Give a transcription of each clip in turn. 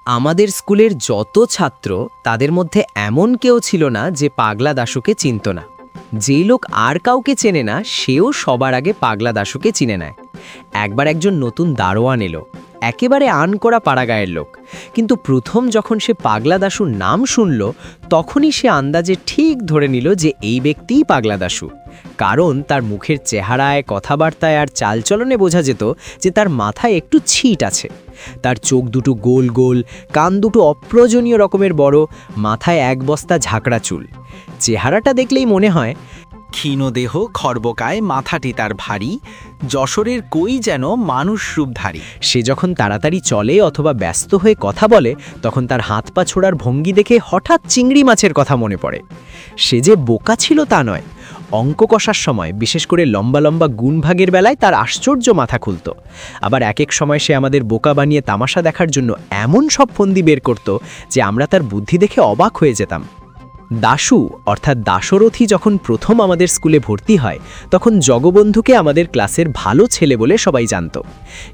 আমাদের স্কুলের যত ছাত্র তাদের মধ্যে এমন কেউ ছিল না যে পাগলা দাশুকে চিনত না। যেই লোক আর কাউকে চেনে না সেও সবার আগে পাগলা দাশুকে চিনে নেয়। একবার একজন নতুন দারোয়ান এলো, একেবারে আনকোড়া পাড়াগাঁয়ের লোক, কিন্তু প্রথম যখন সে পাগলা দাশুর নাম শুনল তখনই সে আন্দাজে ঠিক ধরে নিল যে এই ব্যক্তিই পাগলা দাশু। কারণ তার মুখের চেহারায়, কথাবার্তায় আর চালচলনে বোঝা যেত যে তার মাথায় একটু ছিট আছে। তার চোখ দুটো গোল গোল, কান দুটো অপ্রয়োজনীয় রকমের বড়, মাথায় এক বস্তা ঝাঁকড়া চুল। চেহারাটা দেখলেই মনে হয় ক্ষীণদেহ, খর্বকায়, মাথাটি তার ভারী, যশোরের কই যেন মানুষ রূপধারী। সে যখন তাড়াতাড়ি চলে অথবা ব্যস্ত হয়ে কথা বলে তখন তার হাত পা ছোড়ার ভঙ্গি দেখে হঠাৎ চিংড়ি মাছের কথা মনে পড়ে। সে যে বোকা ছিল তা নয়, অঙ্ক কষার সময় বিশেষ করে লম্বা লম্বা গুণভাগের বেলায় তার আশ্চর্য মাথা খুলত। আবার এক এক সময় সে আমাদের বোকা বানিয়ে তামাশা দেখার জন্য এমন সব ফন্দি বের করত যে আমরা তার বুদ্ধি দেখে অবাক হয়ে যেতাম। দাশু অর্থাৎ দাশরথী যখন প্রথম আমাদের স্কুলে ভর্তি হয় তখন জগবন্ধুকে আমাদের ক্লাসের ভালো ছেলে বলে সবাই জানত।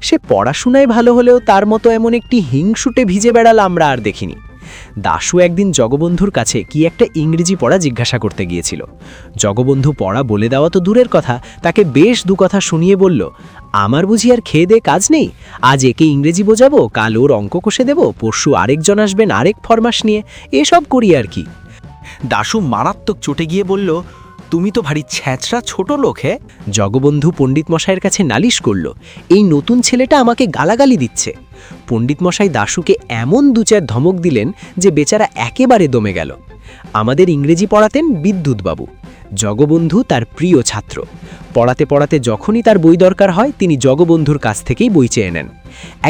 সে পড়াশোনায় ভালো হলেও তার মতো এমন একটি হিংসুটে ভিজে বেড়াল আমরা আর দেখিনি। দাশু একদিন জগবন্ধুর কাছে কি একটা ইংরেজি পড়া জিজ্ঞাসা করতে গিয়েছিল। জগবন্ধু পড়া বলে দেওয়া তো দূরের কথা, তাকে বেশ দু কথা শুনিয়ে বলল, আমার বুঝি আর খেয়ে দে কাজ নেই? আজ একে ইংরেজি বোঝাবো, কাল ওর অঙ্ক কষে দেব, পরশু আরেকজন আসবেন আরেক ফরমাস নিয়ে, এসব করি আর কি। দাশু মারাত্মক চটে গিয়ে বলল, তুমি তো ভারী ছ্যাঁচড়া ছোট লোক। হে, জগবন্ধু পণ্ডিত মশাইয়ের কাছে নালিশ করল, এই নতুন ছেলেটা আমাকে গালাগালি দিচ্ছে। পণ্ডিত মশাই দাশুকে এমন দু চার ধমক দিলেন যে বেচারা একেবারে দমে গেল। আমাদের ইংরেজি পড়াতেন বিদ্যুৎবাবু। জগবন্ধু তার প্রিয় ছাত্র। পড়াতে পড়াতে যখনই তার বই দরকার হয় তিনি জগবন্ধুর কাছ থেকেই বই চেয়ে নেন।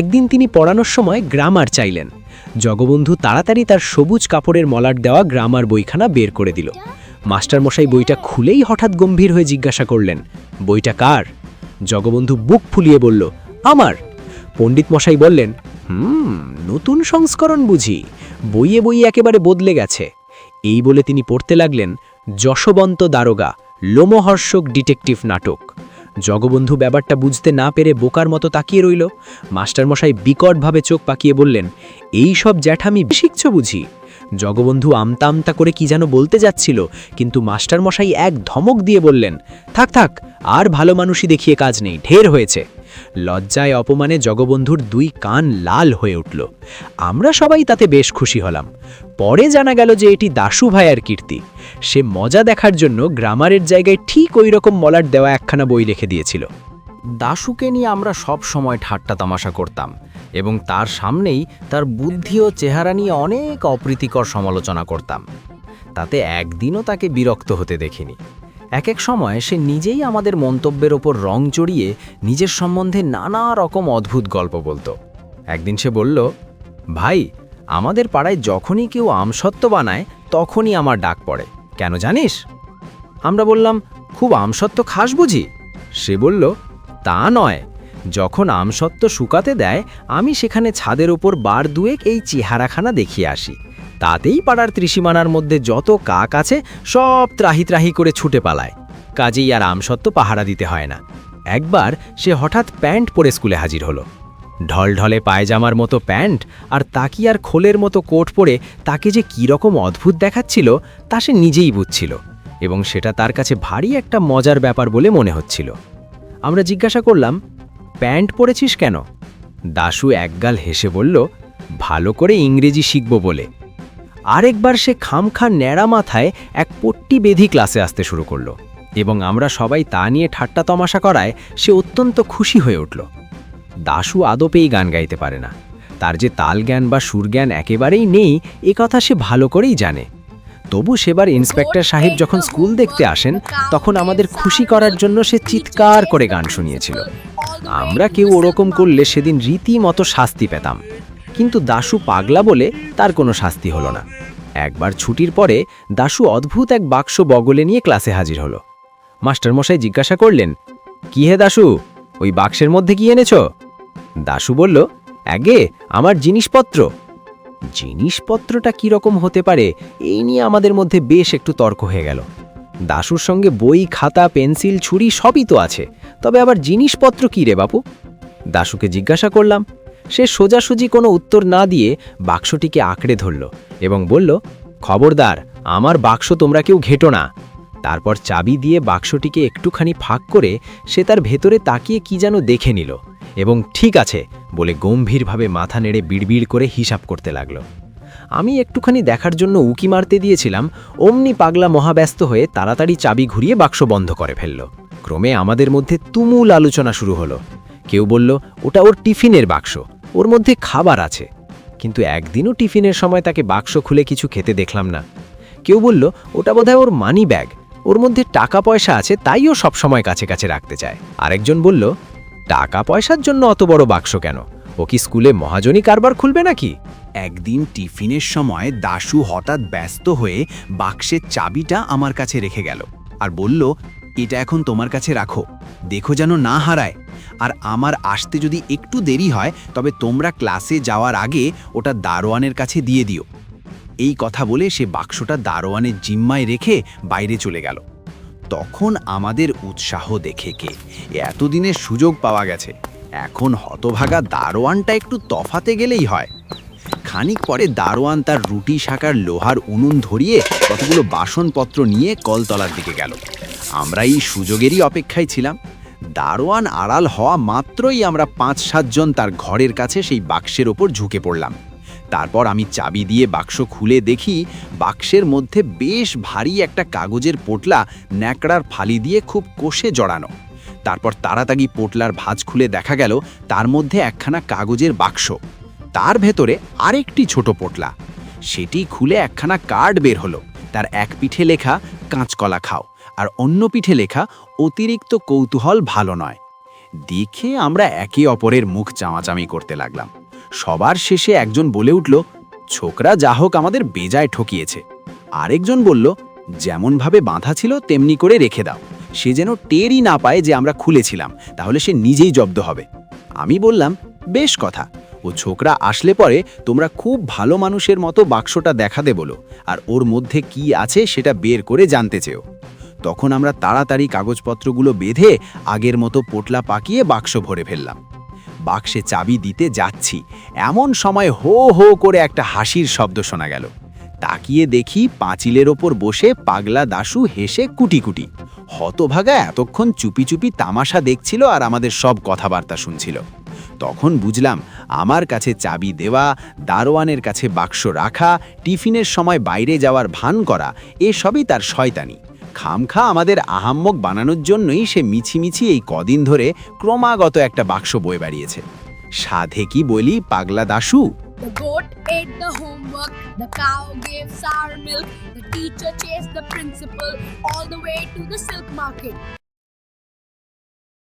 একদিন তিনি পড়ানোর সময় গ্রামার চাইলেন। জগবন্ধু তাড়াতাড়ি তার সবুজ কাপড়ের মলাট দেওয়া গ্রামার বইখানা বের করে দিল। মাস্টারমশাই বইটা খুলেই হঠাৎ গম্ভীর হয়ে জিজ্ঞাসা করলেন, বইটা কার? জগবন্ধু বুক ফুলিয়ে বলল, আমার। পণ্ডিত মশাই বললেন, নতুন সংস্করণ বুঝি, বইয়ে বইয়ে একেবারে বদলে গেছে। এই বলে তিনি পড়তে লাগলেন যশবন্ত দারোগা, লোমহর্ষক ডিটেকটিভ নাটক। জগবন্ধু ব্যাপারটা বুঝতে না পেরে বোকার মতো তাকিয়ে রইল। মাস্টারমশাই বিকটভাবে চোখ পাকিয়ে বললেন, এই সব জ্যাঠামি শিখছ বুঝি? জগবন্ধু আমতা আমতা করে কি যেন বলতে যাচ্ছিল, কিন্তু মাস্টারমশাই এক ধমক দিয়ে বললেন, থাক থাক, আর ভালো মানুষই দেখিয়ে কাজ নেই, ঢের হয়েছে। লজ্জায় অপমানে জগবন্ধুর দুই কান লাল হয়ে উঠল। আমরা সবাই তাতে বেশ খুশি হলাম। পরে জানা গেল যে এটি দাশু ভাইয়ের কীর্তি। সে মজা দেখার জন্য গ্রামারের জায়গায় ঠিক ওই রকম মলাট দেওয়া একখানা বই রেখে দিয়েছিল। দাশুকে নিয়ে আমরা সব সময় ঠাট্টা তামাশা করতাম এবং তার সামনেই তার বুদ্ধি ও চেহারা নিয়ে অনেক অপ্রীতিকর সমালোচনা করতাম। তাতে একদিনও তাকে বিরক্ত হতে দেখিনি। এক এক সময় সে নিজেই আমাদের মন্তব্যের ওপর রং চড়িয়ে নিজের সম্বন্ধে নানা রকম অদ্ভুত গল্প বলতো। একদিন সে বলল, ভাই, আমাদের পাড়ায় যখনই কেউ আমসত্ত্ব বানায় তখনই আমার ডাক পড়ে, কেন জানিস? আমরা বললাম, খুব আমসত্ত্ব খাস বুঝি? সে বলল, তা নয়, যখন আমসত্ত্ব শুকাতে দেয় আমি সেখানে ছাদের ওপর বার দুয়েক এই চেহারাখানা দেখিয়ে আসি, তাতেই পাড়ার ত্রিসীমানার মধ্যে যত কাক আছে সব ত্রাহি ত্রাহি করে ছুটে পালায়, কাজেই আর আমসত্ত্ব পাহারা দিতে হয় না। একবার সে হঠাৎ প্যান্ট পরে স্কুলে হাজির হলো। ঢলঢলে পায়জামার মতো প্যান্ট আর তাকিয়ার খোলের মতো কোট পরে তাকে যে কী রকম অদ্ভুত দেখাচ্ছিল তা সে নিজেই বুঝছিল, এবং সেটা তার কাছে ভারী একটা মজার ব্যাপার বলে মনে হচ্ছিল। আমরা জিজ্ঞাসা করলাম, প্যান্ট পরেছিস কেন? দাশু একগাল হেসে বলল, ভালো করে ইংরেজি শিখব বলে। আরেকবার সে খামখা ন্যাড়া মাথায় এক পট্টি বেঁধি ক্লাসে আসতে শুরু করলো, এবং আমরা সবাই তা নিয়ে ঠাট্টা তামাশা করায় সে অত্যন্ত খুশি হয়ে উঠল। দাশু আদপেই গান গাইতে পারে না। তার যে তাল জ্ঞান বা সুরজ্ঞান একেবারেই নেই এ কথা সে ভালো করেই জানে। তবু সেবার ইন্সপেক্টর সাহেব যখন স্কুল দেখতে আসেন তখন আমাদের খুশি করার জন্য সে চিৎকার করে গান শুনিয়েছিল। আমরা কেউ ওরকম করলে সেদিন রীতিমতো শাস্তি পেতাম, কিন্তু দাশু পাগলা বলে তার কোনো শাস্তি হলো না। একবার ছুটির পরে দাশু অদ্ভুত এক বাক্স বগলে নিয়ে ক্লাসে হাজির হলো। মাস্টারমশাই জিজ্ঞাসা করলেন, কি হে দাশু, ওই বাক্সের মধ্যে কি এনেছ? দাশু বলল, আগে আমার জিনিসপত্র। জিনিসপত্রটা কীরকম হতে পারে এই নিয়ে আমাদের মধ্যে বেশ একটু তর্ক হয়ে গেল। দাশুর সঙ্গে বই, খাতা, পেন্সিল, ছুরি সবই তো আছে, তবে আবার জিনিসপত্র কী রে বাপু? দাশুকে জিজ্ঞাসা করলাম। সে সোজাসুজি কোনো উত্তর না দিয়ে বাক্সটিকে আঁকড়ে ধরল এবং বলল, খবরদার, আমার বাক্স তোমরা কেউ ঘেঁটো না। তারপর চাবি দিয়ে বাক্সটিকে একটুখানি ফাঁক করে সে তার ভেতরে তাকিয়ে কি যেন দেখে নিল এবং ঠিক আছে বলে গম্ভীরভাবে মাথা নেড়ে বিড়বিড় করে হিসাব করতে লাগল। আমি একটুখানি দেখার জন্য উকি মারতে দিয়েছিলাম, অমনি পাগলা মহাব্যস্ত হয়ে তাড়াতাড়ি চাবি ঘুরিয়ে বাক্স বন্ধ করে ফেলল। ক্রমে আমাদের মধ্যে তুমুল আলোচনা শুরু হলো। কেউ বলল ওটা ওর টিফিনের বাক্স, ওর মধ্যে খাবার আছে, কিন্তু একদিনও টিফিনের সময় তাকে বাক্স খুলে কিছু খেতে দেখলাম না। কেউ বলল ওটা বোধহয় ওর মানি ব্যাগ, ওর মধ্যে টাকা পয়সা আছে, তাই ও সবসময় কাছে কাছে রাখতে চায়। আরেকজন বলল টাকা পয়সার জন্য অত বড় বাক্স কেন, ও কি স্কুলে মহাজনী কারবার খুলবে নাকি? একদিন টিফিনের সময় দাশু হঠাৎ ব্যস্ত হয়ে বাক্সের চাবিটা আমার কাছে রেখে গেল আর বলল, এটা এখন তোমার কাছে রাখো, দেখো যেন না হারায়, আর আমার আসতে যদি একটু দেরি হয় তবে তোমরা ক্লাসে যাওয়ার আগে ওটা দারোয়ানের কাছে দিয়ে দিও। এই কথা বলে সে বাক্সটা দারোয়ানের জিম্মায় রেখে বাইরে চলে গেল। তখন আমাদের উৎসাহ দেখে কে এতদিনের সুযোগ পাওয়া গেছে, এখন হতভাগা দারোয়ানটা একটু তফাতে গেলেই হয়। খানিক পরে দারোয়ান তার রুটি শাকার লোহার উনুন ধরিয়ে কতগুলো বাসনপত্র নিয়ে কলতলার দিকে গেল। আমরা এই সুযোগেরই অপেক্ষায় ছিলাম। দারোয়ান আড়াল হওয়া মাত্রই আমরা ৫-৭ জন তার ঘরের কাছে সেই বাক্সের ওপর ঝুঁকে পড়লাম। তারপর আমি চাবি দিয়ে বাক্স খুলে দেখি বাক্সের মধ্যে বেশ ভারী একটা কাগজের পোটলা ন্যাকড়ার ফালি দিয়ে খুব কষে জড়ানো। তারপর তাড়াতাড়ি পোটলার ভাঁজ খুলে দেখা গেল তার মধ্যে একখানা কাগজের বাক্স, তার ভেতরে আরেকটি ছোট পোটলা। সেটি খুলে একখানা কার্ড বের হলো, তার এক পিঠে লেখা কাঁচকলা খাও আর অন্য পিঠে লেখা অতিরিক্ত কৌতূহল ভালো নয়। দেখে আমরা একে অপরের মুখ চামাচামি করতে লাগলাম। সবার শেষে একজন বলে উঠল, ছোকরা যা হোক আমাদের বেজায় ঠকিয়েছে। আরেকজন বলল, যেমনভাবে বাঁধা ছিল তেমনি করে রেখে দাও, সে যেন টেরই না পায় যে আমরা খুলেছিলাম, তাহলে সে নিজেই জব্দ হবে। আমি বললাম, বেশ কথা, ও ছোকরা আসলে পরে তোমরা খুব ভালো মানুষের মতো বাক্সটা দেখাতে বলো আর ওর মধ্যে কি আছে সেটা বের করে জানতে চেও। তখন আমরা তাড়াতাড়ি কাগজপত্রগুলো বেঁধে আগের মতো পোটলা পাকিয়ে বাক্স ভরে ফেললাম। বাক্সে চাবি দিতে যাচ্ছি, এমন সময় হো হো করে একটা হাসির শব্দ শোনা গেল। তাকিয়ে দেখি পাঁচিলের ওপর বসে পাগলা দাশু হেসে কুটি কুটি। হতভাগা এতক্ষণ চুপি চুপি তামাশা দেখছিল আর আমাদের সব কথাবার্তা শুনছিল। তখন বুঝলাম আমার কাছে চাবি দেওয়া, দারোয়ানের কাছে বাক্স রাখা, টিফিনের সময় বাইরে যাওয়ার ভান করা, এসবই তার শয়তানি। খামখা আমাদের আহাম্মক বানানোর জন্যই সে মিছিমিছি এই কদিন ধরে ক্রমাগত একটা বাক্স বয়ে বেরিয়েছে। সাধে কি বলি পাগলা Dashu? The goat ate the homework, the cow gave sour milk, the teacher chased the principal all the way to the silk market.